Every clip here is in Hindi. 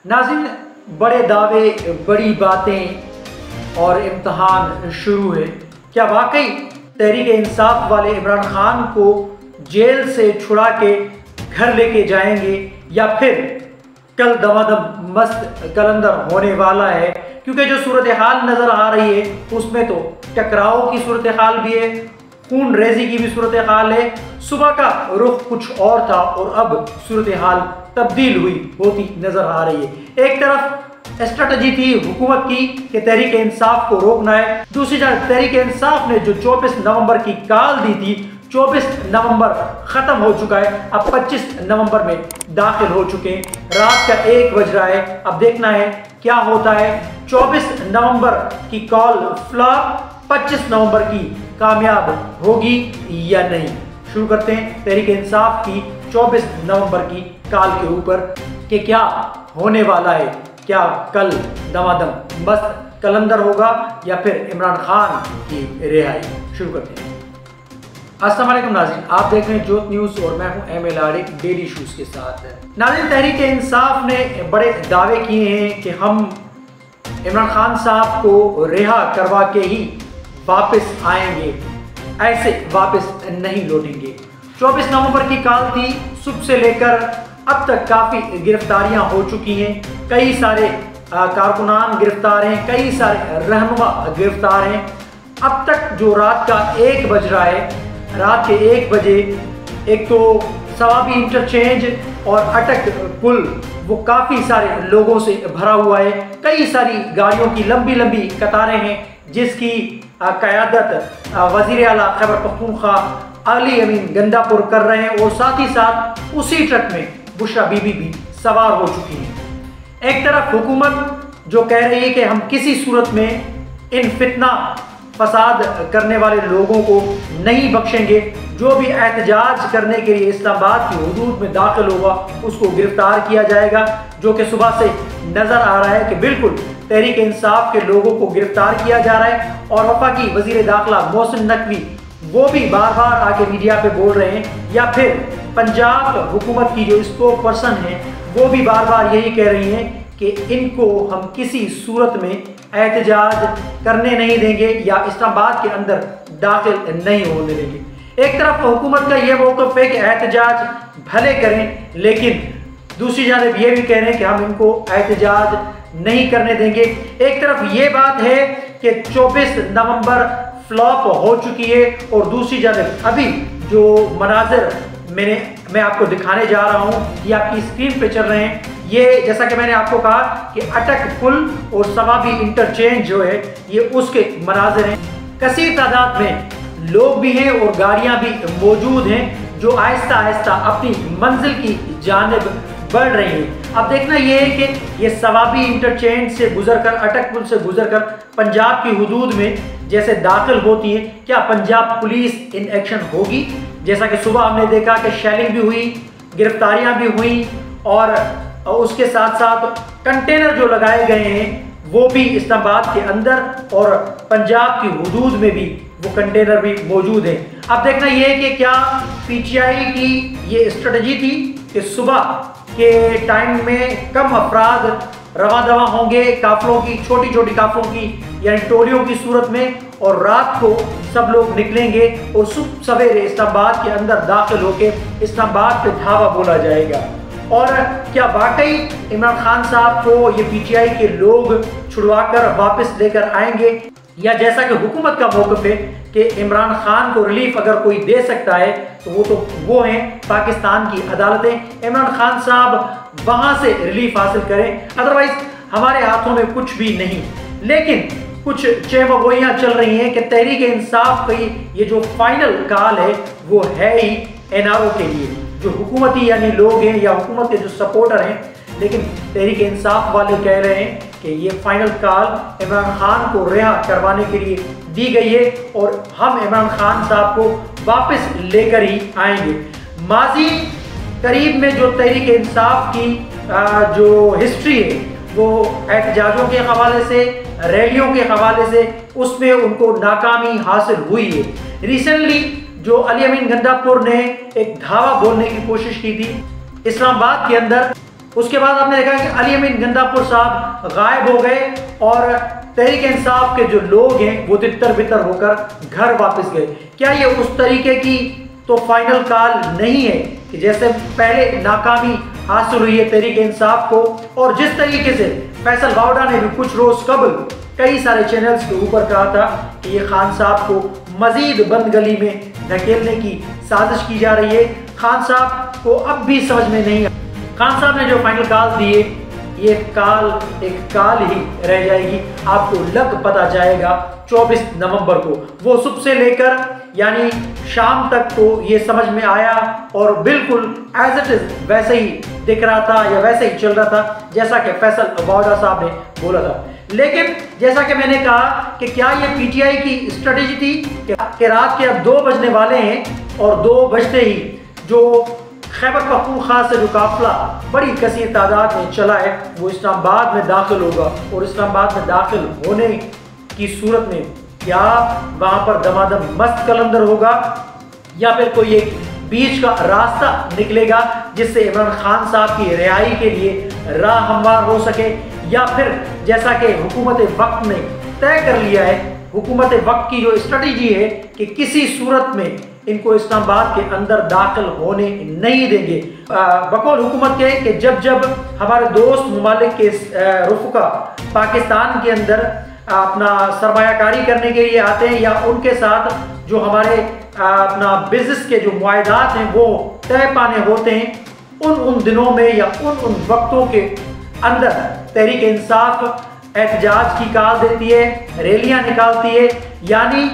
नाज़रीन, बड़े दावे, बड़ी बातें और इम्तहान शुरू है। क्या वाकई तहरीक इंसाफ वाले इमरान खान को जेल से छुड़ा के घर लेके जाएंगे या फिर कल दमादम मस्त कलंदर होने वाला है? क्योंकि जो सूरत हाल नज़र आ रही है उसमें तो टकराव की सूरत हाल भी है, खून रेजी की भी सूरत हाल है। सुबह का रुख कुछ और था और अब सूरत हाल तब्दील होती नजर आ रही है। एक तरफ स्ट्रेटजी थी हुकूमत की कि तहरीक इंसाफ को रोकना है, दूसरी तरफ तहरीक इंसाफ ने जो 24 नवंबर की कॉल दी थी, 24 नवंबर खत्म हो चुका है, अब 25 नवंबर में दाखिल हो चुके हैं। रात का 1 बज रहा है, अब देखना है क्या होता है। 24 नवंबर की कॉल फ्लॉप, 25 नवंबर की कामयाब होगी या नहीं। शुरू करते हैं तहरीक इंसाफ की 24 नवंबर की कॉल के ऊपर कि क्या होने वाला है। क्या कल दमादम मस्त कलंदर होगा या फिर इमरान खान की रिहाई? शुरू करते हैं। अस्सलाम वालेकुम नाज़रीन, आप देख रहे हैं जोत न्यूज़ और मैं हूं M L Arif daily issues के साथ। नाज़रीन, तहरीक इंसाफ ने बड़े दावे किए हैं कि हम इमरान खान साहब को रिहा करवा के ही वापस आएंगे, ऐसे वापस नहीं लौटेंगे। 24 नवंबर की कॉल थी, सुबह से लेकर अब तक काफ़ी गिरफ्तारियां हो चुकी हैं, कई सारे कारकुनान गिरफ्तार हैं, कई सारे रहनुमा गिरफ्तार हैं। अब तक जो रात का 1 बज रहा है, रात के 1 बजे एक तो सवाबी इंटरचेंज और अटक पुल वो काफ़ी सारे लोगों से भरा हुआ है। कई सारी गाड़ियों की लंबी लंबी कतारें हैं जिसकी क़यादत वज़ीर आला खैबर पख्तूनख्वा अली अमीन गंडापुर कर रहे हैं और साथ ही साथ उसी ट्रक में बुशरा बीबी भी सवार हो चुकी हैं। एक तरफ हुकूमत जो कह रही है कि हम किसी सूरत में इन फितना फसाद करने वाले लोगों को नहीं बख्शेंगे, जो भी एहतजाज करने के लिए इस्लामाबाद की हुदूद में दाखिल होगा उसको गिरफ्तार किया जाएगा, जो कि सुबह से नज़र आ रहा है कि बिल्कुल तहरीक इंसाफ के लोगों को गिरफ्तार किया जा रहा है। और वफाकी वज़ीर दाखिला मोहसिन नकवी वो भी बार बार आके मीडिया पे बोल रहे हैं, या फिर पंजाब हुकूमत की जो स्पोक पर्सन है वो भी बार बार यही कह रही हैं कि इनको हम किसी सूरत में एहतजाज करने नहीं देंगे या इस्लामाबाद के अंदर दाखिल नहीं होने देंगे। एक तरफ हुकूमत का ये मौक़िफ़ है कि एहतजाज भले करें, लेकिन दूसरी जानब ये भी कह रहे हैं कि हम इनको एहतजाज नहीं करने देंगे। एक तरफ ये बात है कि 24 नवंबर फ्लॉप हो चुकी है और दूसरी जानब अभी जो मनाजिर मैं आपको दिखाने जा रहा हूँ ये आपकी स्क्रीन पे चल रहे हैं। ये जैसा कि मैंने आपको कहा कि अटक पुल और सवाबी इंटरचेंज जो है ये उसके मनाजिर हैं। कसीर तादाद में लोग भी हैं और गाड़ियाँ भी मौजूद हैं जो आहिस्ता आहिस्ता अपनी मंजिल की जानिब बढ़ रही है। अब देखना ये है कि ये सवाबी इंटरचेंज से गुजरकर, अटक पुल से गुजरकर पंजाब की हुदूद में जैसे दाखिल होती है, क्या पंजाब पुलिस इन एक्शन होगी? जैसा कि सुबह हमने देखा कि शेलिंग भी हुई, गिरफ्तारियां भी हुई और उसके साथ साथ कंटेनर जो लगाए गए हैं वो भी इस्लामाबाद के अंदर और पंजाब की हुदूद में भी वो कंटेनर भी मौजूद हैं। अब देखना ये है कि क्या पीटीआई की ये स्ट्रेटजी थी कि सुबह के टाइम में कम अफराद रवा दवा होंगे काफिलों की, छोटी छोटी काफिलों की यानी टोलियों की सूरत में, और रात को सब लोग निकलेंगे और सुबह सवेरे इस्लामाबाद के अंदर दाखिल होकर इस्लामाबाद पे धावा बोला जाएगा। और क्या वाकई इमरान खान साहब को ये पीटीआई के लोग छुड़वाकर वापस लेकर आएंगे, या जैसा कि हुकूमत का मौक़िफ़ है कि इमरान खान को रिलीफ अगर कोई दे सकता है तो वो हैं पाकिस्तान की अदालतें। इमरान खान साहब वहाँ से रिलीफ हासिल करें, अदरवाइज हमारे हाथों में कुछ भी नहीं। लेकिन कुछ चहमगोइयाँ चल रही हैं कि तहरीक इंसाफ की ये जो फाइनल कॉल है वो है ही एनआरओ के लिए, जो हुकूमती यानी लोग हैं या हुकूमत के जो सपोर्टर हैं। लेकिन तहरीक इंसाफ वाले कह रहे हैं कि ये फाइनल कॉल इमरान खान को रिहा करवाने के लिए दी गई है और हम इमरान खान साहब को वापस लेकर ही आएंगे। माजी करीब में जो तहरीक इंसाफ की जो हिस्ट्री है वो एहतजाजों के हवाले से, रैलियों के हवाले से, उसमें उनको नाकामी हासिल हुई है। रिसेंटली जो अली अमीन गंडापुर ने एक धावा बोलने की कोशिश की थी इस्लामाबाद के अंदर, उसके बाद आपने देखा कि अली अमीन गंडापुर साहब गायब हो गए और तहरीक इंसाफ के जो लोग हैं वो तितर बितर होकर घर वापस गए। क्या ये उस तरीके की तो फाइनल कॉल नहीं है कि जैसे पहले नाकामी हासिल हुई है तहरीक इंसाफ को, और जिस तरीके से फैसल वावड़ा ने भी कुछ रोज कबल कई सारे चैनल्स के ऊपर कहा था कि ये खान साहब को मजीद बंद गली में धकेलने की साजिश की जा रही है। खान साहब को अब भी समझ में नहीं, खान साहब ने जो फाइनल कॉल दिए ये काल एक काल ही रह जाएगी। आपको लग पता जाएगा 24 नवंबर को। वो सुबह से लेकर यानी शाम तक तो ये समझ में आया और बिल्कुल एज इट इज वैसे ही दिख रहा था या वैसे ही चल रहा था जैसा कि फैसल वावड़ा साहब ने बोला था। लेकिन जैसा कि मैंने कहा कि क्या ये पीटीआई की स्ट्रेटेजी थी कि रात के अब 2 बजने वाले हैं और 2 बजते ही जो खैबर पख्तूनख्वा से जो काफिला बड़ी कसीर तादाद में चला है वो इस्लामाबाद में दाखिल होगा, और इस्लामाबाद में दाखिल होने की सूरत में क्या वहाँ पर दमादम मस्त कलंदर होगा या फिर कोई एक बीच का रास्ता निकलेगा जिससे इमरान खान साहब की रिहाई के लिए राह हमवार हो सके, या फिर जैसा कि हुकूमत वक्त ने तय कर लिया है, हुकूमत वक्त की जो स्ट्रेटजी है कि किसी सूरत में इनको इस्लामाबाद के अंदर दाखिल होने नहीं देंगे। बकौल हुकूमत के कि जब जब हमारे दोस्त ममालिक के रुफ़का पाकिस्तान के अंदर अपना सरमायाकारी करने के लिए आते हैं या उनके साथ जो हमारे अपना बिजनेस के जो मुआहदात हैं वो तय पाने होते हैं, उन दिनों में या उन वक्तों के अंदर तहरीक इंसाफ एहतजाज की कॉल देती है, रैलियां निकालती है, यानी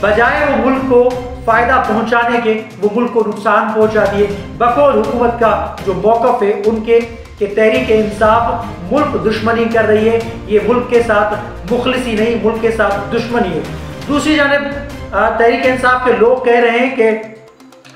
बजाय वो मुल्क को फायदा पहुंचाने के वो मुल्क को नुकसान पहुंचाती है। बकौल हुकूमत का जो मौक़िफ़ है उनके कि तहरीक इंसाफ मुल्क दुश्मनी कर रही है, ये मुल्क के साथ मुखलिसी नहीं, मुल्क के साथ दुश्मनी है। दूसरी जानिब तहरीक इंसाफ के लोग कह रहे हैं कि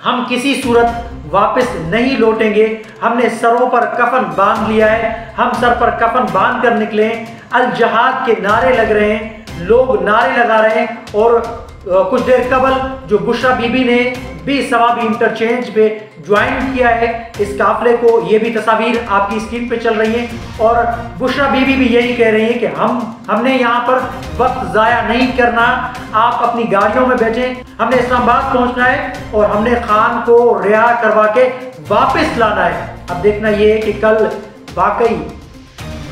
हम किसी सूरत वापस नहीं लौटेंगे, हमने सरों पर कफन बांध लिया है, हम सर पर कफन बांध कर निकले हैं। अल जहाद के नारे लग रहे हैं, लोग नारे लगा रहे हैं, और कुछ देर कबल जो बुशरा बीबी ने भी सवाबी इंटरचेंज पे ज्वाइन किया है इस काफिले को, ये भी तस्वीर आपकी स्क्रीन पे चल रही है, और बुशरा बीबी भी यही कह रही है कि हमने यहाँ पर वक्त ज़ाया नहीं करना, आप अपनी गाड़ियों में बैठें, हमने इस्लामाबाद पहुँचना है और हमने खान को रिहा करवा के वापस लाना है। अब देखना ये है कि कल वाकई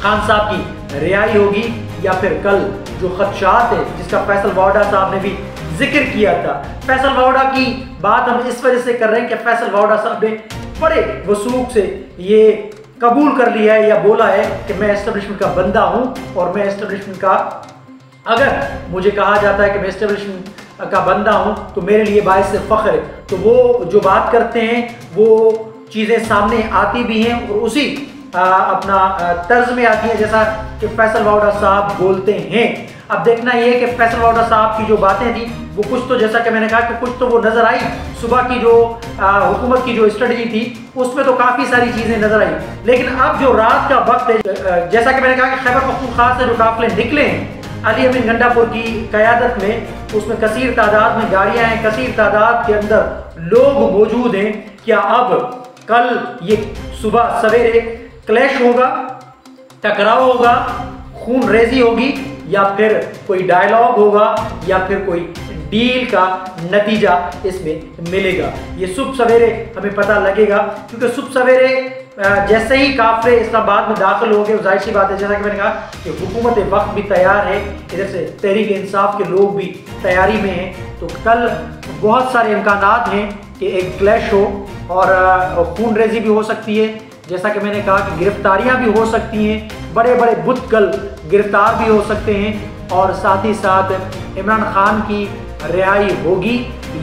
खान साहब की रिहाई होगी या फिर कल जो खदशात है जिसका फैसल वावड़ा साहब ने भी जिक्र किया था। फैसल वावड़ा की बात हम इस वजह से कर रहे हैं कि फैसल वावड़ा साहब ने बड़े वसूख से ये कबूल कर लिया है या बोला है कि मैं एस्टेब्लिशमेंट का बंदा हूं, और मैं एस्टेब्लिशमेंट का, अगर मुझे कहा जाता है कि मैं एस्टेब्लिशमेंट का बंदा हूं तो मेरे लिए बाइस से फ़ख्र है। तो वो जो बात करते हैं वो चीज़ें सामने आती भी हैं और उसी अपना तर्ज में आती है जैसा कि फैसल वावड़ा साहब बोलते हैं। अब देखना ये है कि फैसल वावड़ा साहब की जो बातें थी वो कुछ तो, जैसा कि मैंने कहा कि कुछ तो वो नज़र आई, सुबह की जो हुकूमत की जो स्ट्रेटजी थी उसमें तो काफ़ी सारी चीज़ें नज़र आई, लेकिन अब जो रात का वक्त है, जैसा कि मैंने कहा कि खैबर पख्तूनख्वा से जो काफिले निकले हैं अली अमीन गंडापुर की क़यादत में, उसमें कसीर तादाद में गाड़ियाँ हैं, कसीर तादाद के अंदर लोग मौजूद हैं। क्या अब कल ये सुबह सवेरे क्लैश होगा, टकराव होगा, खून रेजी होगी, या फिर कोई डायलॉग होगा, या फिर कोई डील का नतीजा इसमें मिलेगा? ये सुबह सवेरे हमें पता लगेगा, क्योंकि सुबह सवेरे जैसे ही काफिले इस्लामाबाद में दाखिल हो गए, जाहिर सी बात है जैसा कि मैंने कहा कि हुकूमत वक्त भी तैयार है, इधर से तहरीक इंसाफ के लोग भी तैयारी में हैं, तो कल बहुत सारे इम्कानात हैं कि एक क्लैश हो और खून रेजी भी हो सकती है। जैसा कि मैंने कहा कि गिरफ्तारियां भी हो सकती हैं, बड़े बड़े बुतकल गिरफ्तार भी हो सकते हैं, और साथ ही साथ इमरान खान की रिहाई होगी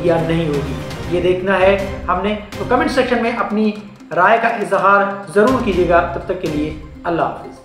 या नहीं होगी ये देखना है हमने। तो कमेंट सेक्शन में अपनी राय का इजहार ज़रूर कीजिएगा। तब तक के लिए अल्लाह हाफिज़।